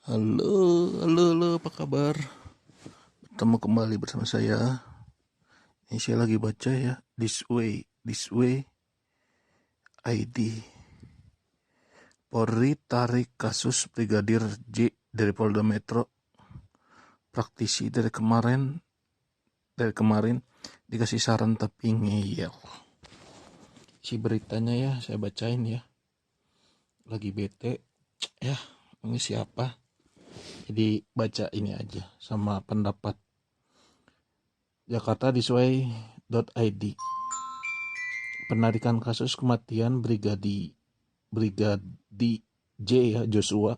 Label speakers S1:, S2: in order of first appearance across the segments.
S1: Halo, halo, apa kabar? Bertemu kembali bersama saya. Ini saya lagi baca ya, This Way ID. Polri tarik kasus Brigadir J dari Polda Metro. Praktisi dari kemarin dikasih saran tapi ngeyel. Si beritanya ya, saya bacain ya. Lagi bete, ya ini siapa? Jadi baca ini aja sama pendapat Jakarta Thisway.id. Penarikan kasus kematian Brigadi J ya, Joshua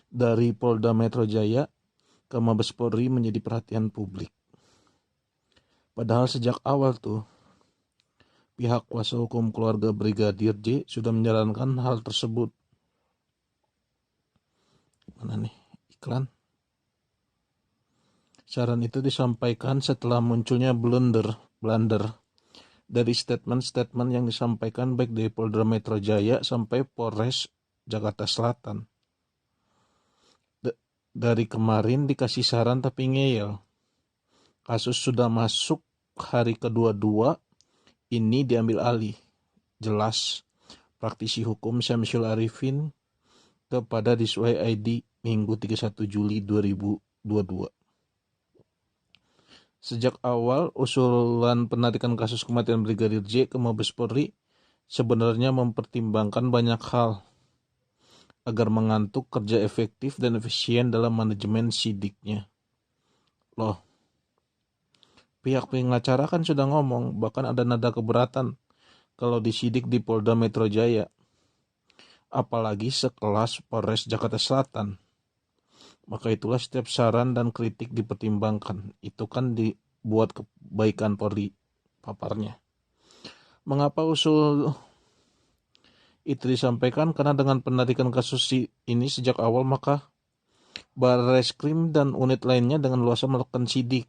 S1: dari Polda Metro Jaya ke Mabes Polri menjadi perhatian publik. Padahal sejak awal tuh pihak kuasa hukum keluarga Brigadir J sudah menjalankan hal tersebut. Mana nih iklan? Saran itu disampaikan setelah munculnya blunder dari statement-statement yang disampaikan baik dari Polda Metro Jaya sampai Polres Jakarta Selatan. Dari kemarin dikasih saran tapi ngeyel. Kasus sudah masuk hari kedua, ini diambil alih. Jelas praktisi hukum Syamsul Arifin kepada Thisway ID Minggu 31 Juli 2022. Sejak awal, usulan penarikan kasus kematian Brigadir J ke Mabes Polri sebenarnya mempertimbangkan banyak hal agar mengantuk kerja efektif dan efisien dalam manajemen sidiknya. Loh, pihak pengacara kan sudah ngomong, bahkan ada nada keberatan kalau disidik di Polda Metro Jaya. Apalagi sekelas Polres Jakarta Selatan. Maka itulah setiap saran dan kritik dipertimbangkan. Itu kan dibuat kebaikan Polri, paparnya. Mengapa usul itu disampaikan? Karena dengan penarikan kasus ini sejak awal, maka Barreskrim dan unit lainnya dengan luasa melakukan sidik.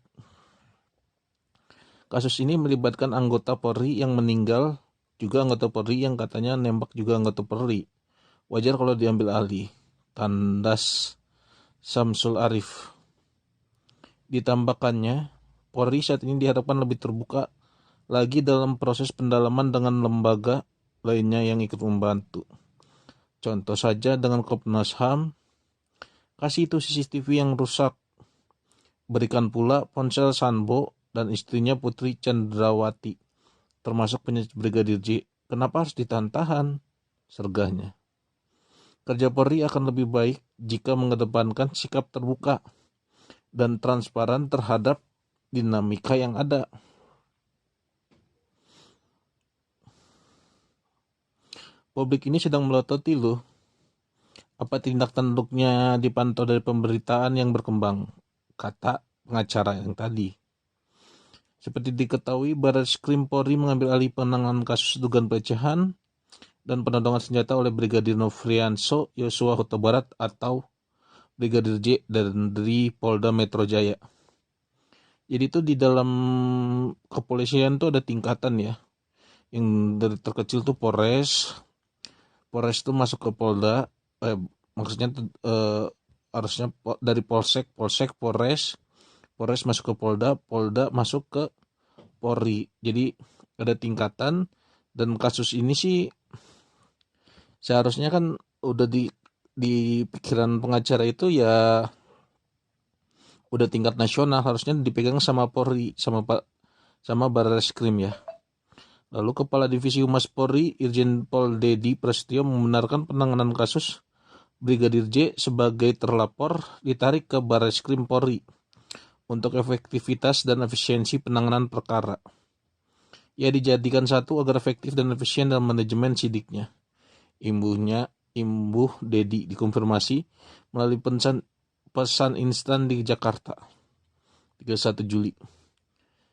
S1: Kasus ini melibatkan anggota Polri yang meninggal, juga anggota Polri yang katanya nembak juga anggota Polri. Wajar kalau diambil alih. Tandas Syamsul Arif. Ditambahkannya, Polri saat ini diharapkan lebih terbuka lagi dalam proses pendalaman dengan lembaga lainnya yang ikut membantu. Contoh saja dengan Komnas HAM, kasih itu CCTV yang rusak. Berikan pula ponsel Sanbo dan istrinya Putri Chandrawati, termasuk penyidik Brigadir J. Kenapa harus ditahan-tahan? Sergahnya. Kerja Polri akan lebih baik jika mengedepankan sikap terbuka dan transparan terhadap dinamika yang ada. Publik ini sedang melototi loh. Apa tindak tanduknya dipantau dari pemberitaan yang berkembang, kata pengacara yang tadi. Seperti diketahui, Barreskrim Polri mengambil alih penanganan kasus dugaan pelecehan dan penodongan senjata oleh Brigadir Nofrianso Yosua Huta Barat atau Brigadir J dari Polda Metro Jaya. Jadi itu di dalam kepolisian tuh ada tingkatan ya. Yang dari terkecil tuh Polres itu masuk ke Polda, maksudnya harusnya dari Polsek, Polres masuk ke Polda masuk ke Polri. Jadi ada tingkatan, dan kasus ini sih seharusnya kan udah di pikiran pengacara itu ya udah tingkat nasional, harusnya dipegang sama Polri, sama Barreskrim ya. Lalu Kepala Divisi Humas Polri Irjen Pol Dedi Prasetyo membenarkan penanganan kasus Brigadir J sebagai terlapor ditarik ke Barreskrim Polri untuk efektivitas dan efisiensi penanganan perkara. Ia dijadikan satu agar efektif dan efisien dalam manajemen sidiknya. Imbuh Dedi dikonfirmasi melalui pesan instan di Jakarta 31 Juli.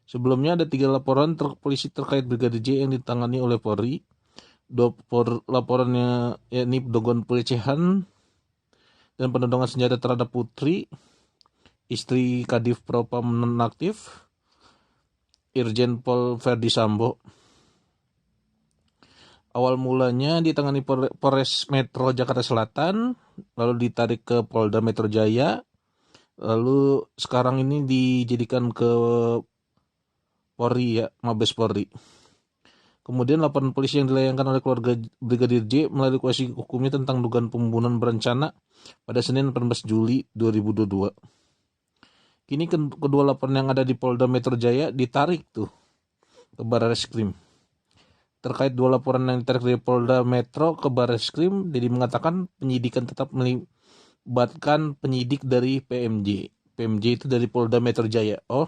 S1: Sebelumnya ada 3 laporan polisi terkait Brigadir J yang ditangani oleh Polri. 2 laporannya yakni dugaan pelecehan dan penodongan senjata terhadap Putri, istri Kadif Propam nonaktif, Irjen Pol Verdi Sambo. Awal mulanya ditangani Polres Metro Jakarta Selatan, lalu ditarik ke Polda Metro Jaya, lalu sekarang ini dijadikan ke Polri ya, Mabes Polri. Kemudian laporan polisi yang dilayangkan oleh keluarga Brigadir J melalui kuasa hukumnya tentang dugaan pembunuhan berencana pada Senin 18 Juli 2022. Kini kedua laporan yang ada di Polda Metro Jaya ditarik tuh ke Barreskrim. Terkait dua laporan yang ditarik dari Polda Metro ke Barreskrim, jadi mengatakan penyidikan tetap melibatkan penyidik dari PMJ. PMJ itu dari Polda Metro Jaya. Oh,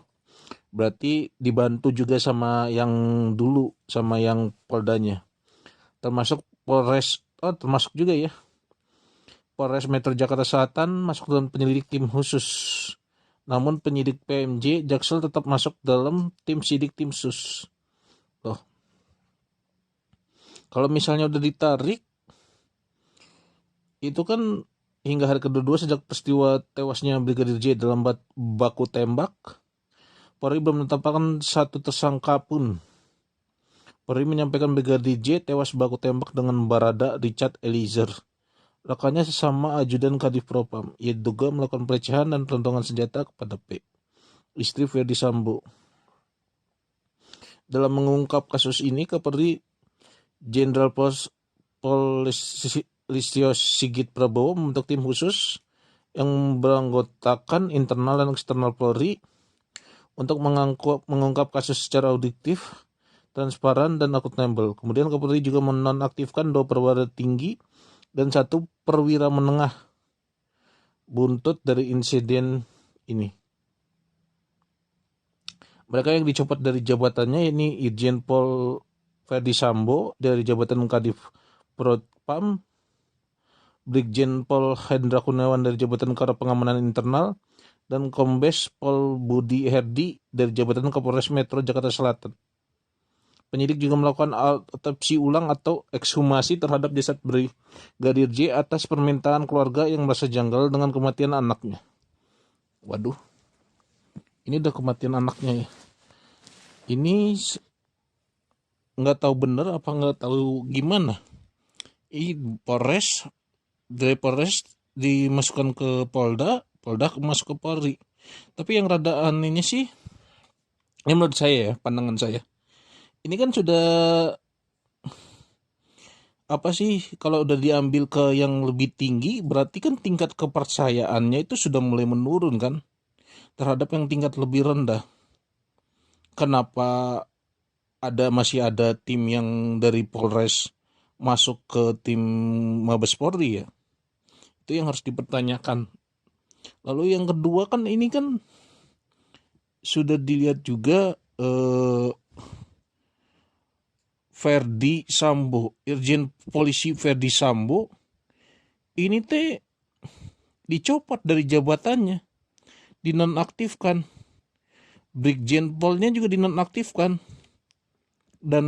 S1: berarti dibantu juga sama yang dulu, sama yang Poldanya. Termasuk termasuk juga ya. Polres Metro Jakarta Selatan masuk dalam penyelidik tim khusus. Namun penyidik PMJ, Jaksel tetap masuk dalam tim sidik tim sus. Loh. Kalau misalnya udah ditarik, itu kan hingga hari kedua sejak peristiwa tewasnya Brigadir J dalam baku tembak, Polri belum menetapkan satu tersangka pun. Polri menyampaikan Brigadir J tewas baku tembak dengan Barada Richard Eliezer, rekannya sesama ajudan Kadif Propam. Ia diduga melakukan pelecehan dan perentongan senjata kepada P, istri Ferdi Sambo. Dalam mengungkap kasus ini, Kapolri Jenderal Listio Sigit Prabowo membentuk tim khusus yang beranggotakan internal dan eksternal Polri untuk mengungkap kasus secara objektif, transparan, dan akuntabel. Kemudian Kapolri juga menonaktifkan 2 perwira tinggi dan 1 perwira menengah buntut dari insiden ini. Mereka yang dicopot dari jabatannya ini Irjen Pol Ferdi Sambo dari jabatan Kadif Propam, Brigjen Pol Hendra Kurniawan dari jabatan Karo Pengamanan Internal, dan Kombes Pol Budi Herdi dari jabatan Kapolres Metro Jakarta Selatan. Penyidik juga melakukan autopsi ulang atau ekshumasi terhadap jasad Brigadir J atas permintaan keluarga yang merasa janggal dengan kematian anaknya. Waduh, ini udah kematian anaknya ya. Ini nggak tahu bener apa nggak tahu gimana. Ini dari Polres dimasukkan ke Polda masuk ke Polri. Tapi yang rada anehnya sih, ini menurut saya ya, pandangan saya, ini kan sudah apa sih, kalau udah diambil ke yang lebih tinggi, berarti kan tingkat kepercayaannya itu sudah mulai menurun kan, terhadap yang tingkat lebih rendah. Kenapa masih ada tim yang dari Polres masuk ke tim Mabes Polri ya? Itu yang harus dipertanyakan. Lalu yang kedua kan ini kan sudah dilihat juga Ferdi Sambo, Irjen Polisi Ferdi Sambo ini dicopot dari jabatannya, dinonaktifkan. Brigjen Polnya juga dinonaktifkan, dan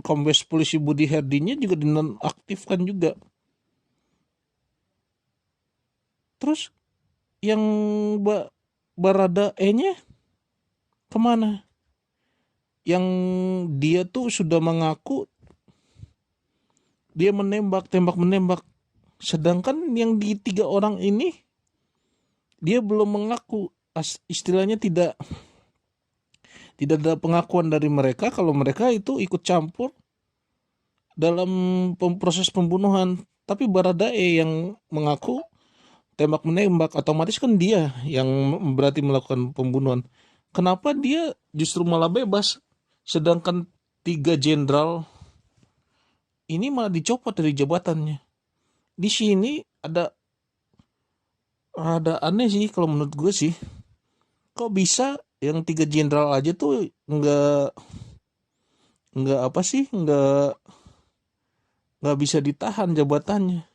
S1: Kombes Polisi Budi Herdinya juga dinonaktifkan juga. Terus yang Barada E-nya kemana? Yang dia tuh sudah mengaku dia tembak menembak, sedangkan yang di 3 orang ini dia belum mengaku. Istilahnya tidak ada pengakuan dari mereka kalau mereka itu ikut campur dalam proses pembunuhan. Tapi Baradae yang mengaku tembak menembak, otomatis kan dia yang berarti melakukan pembunuhan. Kenapa dia justru malah bebas, sedangkan 3 jenderal ini malah dicopot dari jabatannya? Di sini ada aneh sih kalau menurut gue sih. Kok bisa yang 3 jenderal aja tuh nggak bisa ditahan jabatannya,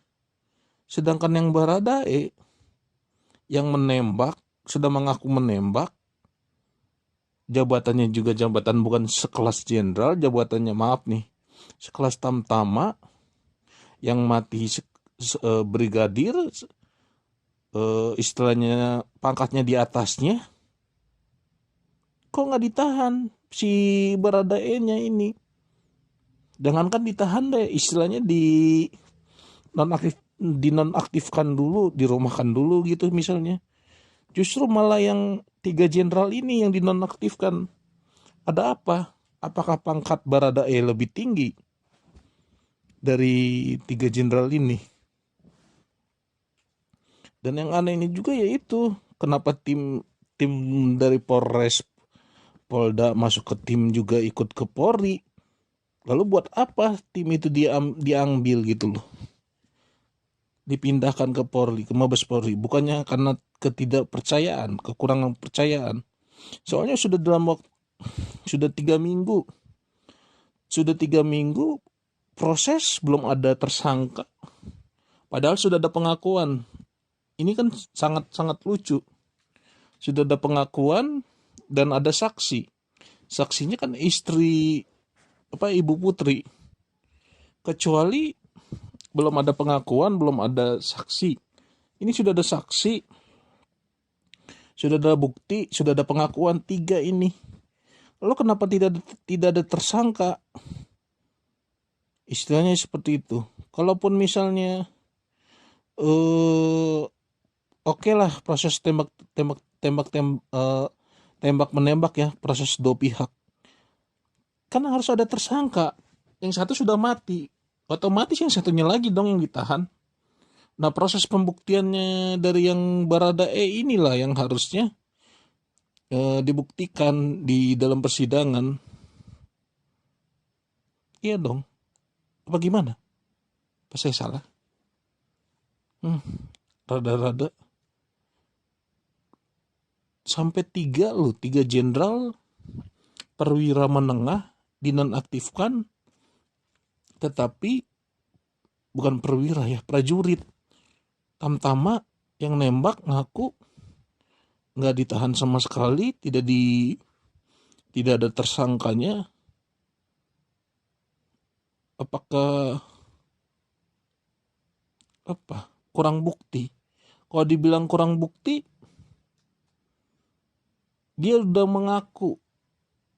S1: sedangkan yang Baradae yang menembak sudah mengaku menembak, jabatannya juga jabatan bukan sekelas jenderal, jabatannya sekelas tamtama, yang mati brigadir, istilahnya pangkatnya di atasnya. Kok nggak ditahan si Baradae-nya ini? Jangankan ditahan deh, istilahnya dinonaktifkan dulu, dirumahkan dulu gitu misalnya. Justru malah yang 3 jenderal ini yang dinonaktifkan. Ada apa? Apakah pangkat Baradae lebih tinggi dari 3 jenderal ini? Dan yang aneh ini juga yaitu kenapa tim tim dari Polres Polda masuk ke tim juga ikut ke Polri. Lalu buat apa tim itu diambil gitu loh? Dipindahkan ke Polri, ke Mabes Polri. Bukannya karena ketidakpercayaan, kekurangan percayaan. Soalnya sudah 3 minggu. Sudah 3 minggu proses belum ada tersangka. Padahal sudah ada pengakuan. Ini kan sangat-sangat lucu. Sudah ada pengakuan dan ada saksi. Saksinya kan istri Ibu Putri. Kecuali belum ada pengakuan, belum ada saksi. Ini sudah ada saksi, sudah ada bukti, sudah ada pengakuan 3 ini. Lalu kenapa tidak ada tersangka? Istilahnya seperti itu. Kalaupun misalnya oke lah proses tembak menembak ya, proses dua pihak. Kan harus ada tersangka. Yang satu sudah mati. Otomatis yang satunya lagi dong yang ditahan. Nah, proses pembuktiannya dari yang Baradae inilah yang harusnya dibuktikan di dalam persidangan. Iya dong. Apa gimana? Apa saya salah? Rada-rada. Sampai 3 jenderal perwira menengah dinonaktifkan, tetapi bukan perwira ya, prajurit. Tamtama yang nembak ngaku nggak ditahan sama sekali, tidak ada tersangkanya. Apakah kurang bukti? Kalau dibilang kurang bukti, dia udah mengaku,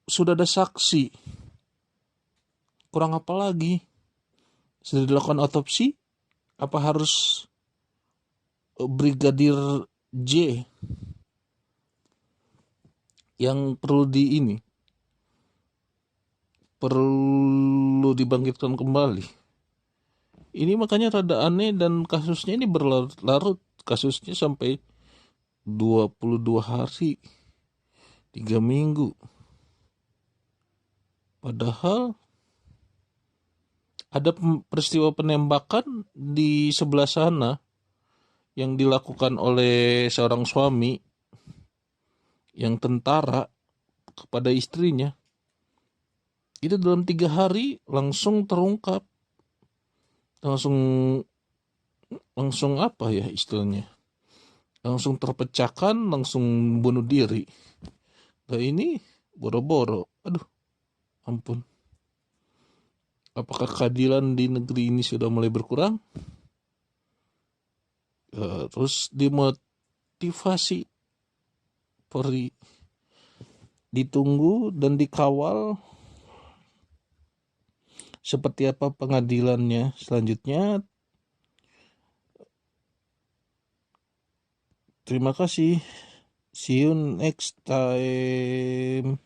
S1: sudah ada saksi. Kurang apa lagi? Sudah dilakukan otopsi? Apa harus Brigadir J yang perlu dibangkitkan kembali? Ini makanya rada aneh dan kasusnya ini berlarut-larut. Kasusnya sampai 22 hari, 3 minggu. Padahal ada peristiwa penembakan di sebelah sana yang dilakukan oleh seorang suami yang tentara kepada istrinya. Itu dalam 3 hari langsung terungkap. Langsung apa ya istilahnya? Langsung terpecahkan, langsung bunuh diri. Nah ini boro-boro. Aduh, ampun. Apakah keadilan di negeri ini sudah mulai berkurang? Terus dimotivasi Polri, ditunggu dan dikawal seperti apa pengadilannya selanjutnya. Terima kasih. See you next time.